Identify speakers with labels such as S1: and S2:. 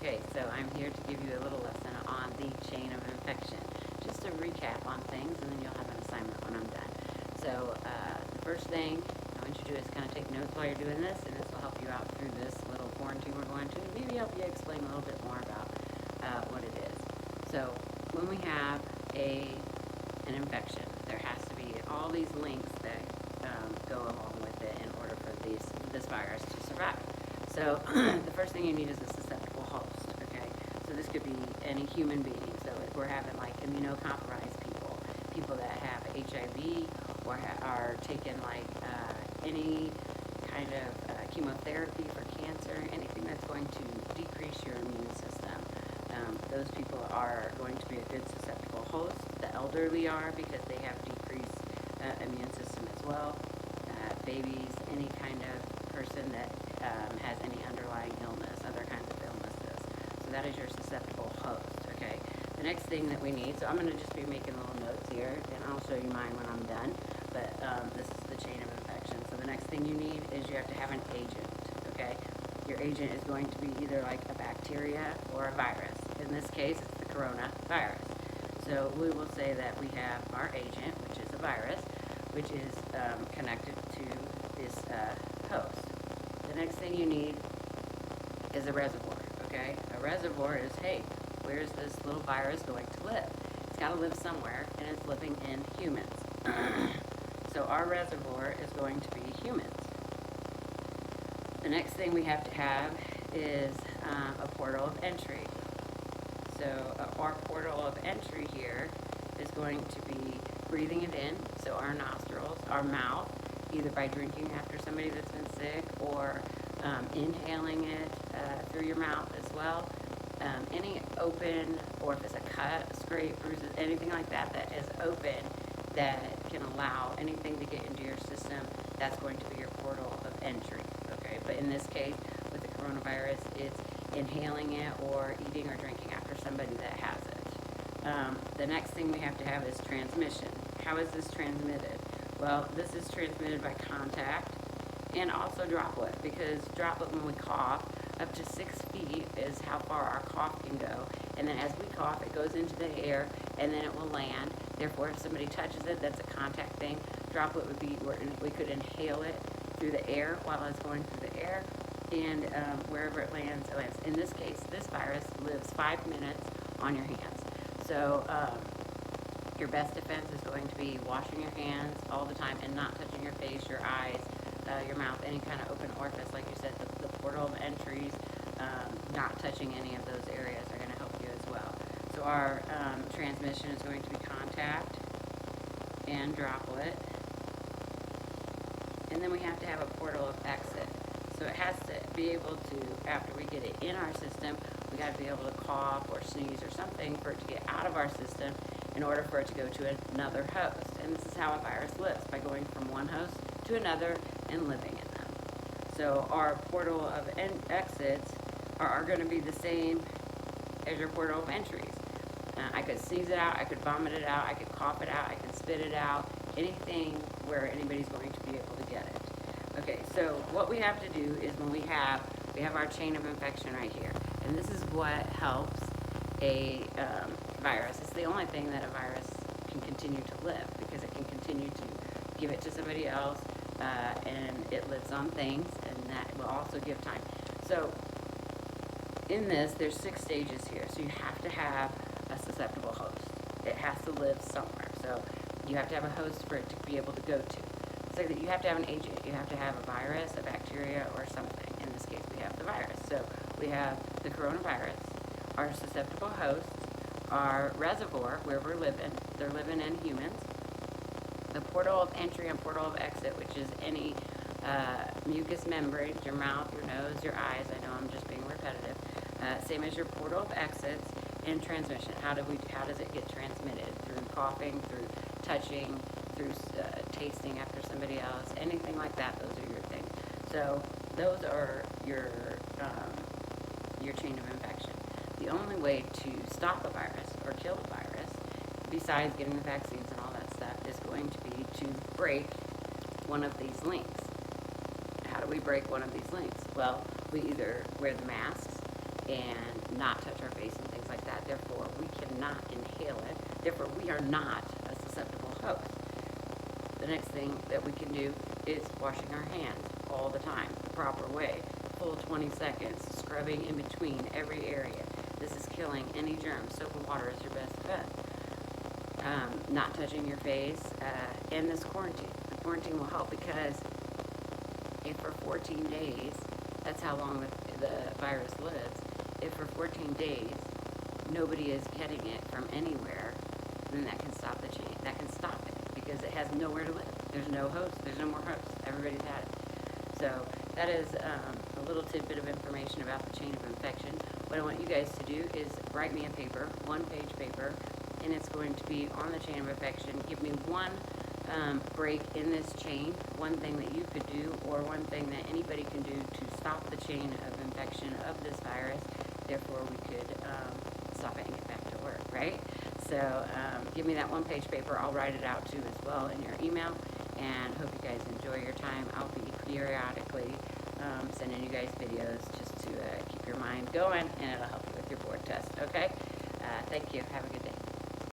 S1: Okay, so I'm here to give you a little lesson on the chain of infection. Just a recap on things, and then you'll have an assignment when I'm done. So the first thing I want you to do is kind of take notes while you're doing this, and this will help you out through this little quarantine we're going to, and maybe help you explain a little bit more about what it is. So when we have an infection, there has to be all these links that go along with it in order for this virus to survive. So the first thing you need is a susceptible host, okay? So this could be any human being. So if we're having like immunocompromised people that have HIV or are taking like any kind of chemotherapy for cancer, anything that's going to decrease your immune system, those people are going to be a good susceptible host. The elderly are, because they have decreased immune system as well. Babies, any kind of person that has any underlying illness, other kinds of illnesses. So that is your susceptible host, okay? The next thing that we need, so I'm going to just be making little notes here, and I'll show you mine when I'm done, but this is the chain of infection. So the next thing you need is you have to have an agent, okay? Your agent is going to be either like a bacteria or a virus. In this case, it's the coronavirus. So we will say that we have our agent, which is a virus, which is connected to this host. The next thing you need is a reservoir, okay? A reservoir is, hey, where's this little virus going to live? It's got to live somewhere, and it's living in humans. So our reservoir is going to be humans. The next thing we have to have is a portal of entry. So our portal of entry here is going to be breathing it in, so our nostrils, our mouth, either by drinking after somebody that's been sick or inhaling it through your mouth as well. Any open, or if it's a cut, scrape, bruises, anything like that that is open that can allow anything to get into your system, that's going to be your portal of entry, okay? But in this case, with the coronavirus, it's inhaling it or eating or drinking after somebody that has it. The next thing we have to have is transmission. How is this transmitted? Well, this is transmitted by contact and also droplet, because droplet, when we cough, up to 6 feet is how far our cough can go. And then as we cough, it goes into the air, and then it will land. Therefore, if somebody touches it, that's a contact thing. Droplet would be where we could inhale it through the air while it's going through the air, and wherever it lands, it lands. In this case, this virus lives 5 minutes on your hands. So your best defense is going to be washing your hands all the time and not touching your face, your eyes, your mouth, any kind of open orifice. Like you said, the portal of entries, not touching any of those areas are going to help you as well. So our transmission is going to be contact and droplet. And then we have to have a portal of exit. So it has to be able to, after we get it in our system, we got to be able to cough or sneeze or something for it to get out of our system in order for it to go to another host. And this is how a virus lives, by going from one host to another and living in them. So our portal of exits are going to be the same as your portal of entries. I could sneeze it out, I could vomit it out, I could cough it out, I could spit it out, anything where anybody's going to be able to get it. Okay, so what we have to do is when we have our chain of infection right here, and this is what helps a virus. It's the only thing that a virus can continue to live, because it can continue to give it to somebody else, and it lives on things, and that will also give time. So in this, there's 6 stages here, so you have to have a susceptible host. It has to live somewhere, so you have to have a host for it to be able to go to. So that you have to have an agent. You have to have a virus, a bacteria, or something. In this case, we have the virus. So we have the coronavirus, our susceptible hosts, our reservoir, where we're living. They're living in humans. The portal of entry and portal of exit, which is any mucous membranes, your mouth, your nose, your eyes. I know I'm just being repetitive. Same as your portal of exits. And transmission. How does it get transmitted? Through coughing, through touching, through tasting after somebody else, anything like that. Those are your things. So those are your chain of infection. The only way to stop a virus or kill a virus, besides getting the vaccines and all that stuff, is going to be to break one of these links. How do we break one of these links? Well, we either wear the masks and not touch our face and things like that. Therefore, we cannot inhale it. Therefore, we are not a susceptible host. The next thing that we can do is washing our hands all the time, the proper way. Full 20 seconds, scrubbing in between every area. This is killing any germs. Soap and water is your best defense. Not touching your face, and this quarantine. The quarantine will help because if for 14 days, that's how long the virus lives, if for 14 days nobody is getting it from anywhere, then that can stop the chain. That can stop it because it has nowhere to live. There's no host. There's no more hosts. Everybody's had it. So that is a little tidbit of information about the chain of infection. What I want you guys to do is write me a paper, one-page paper, and it's going to be on the chain of infection. Give me one break in this chain, one thing that you could do, or one thing that anybody can do to stop the chain of infection of this virus. Therefore, we could stop it and get back to work, right? So give me that one-page paper. I'll write it out too as well in your email, and hope you guys enjoy your time. I'll be periodically sending you guys videos just to keep your mind going, and it'll help you with your board test, okay? Thank you. Have a good day.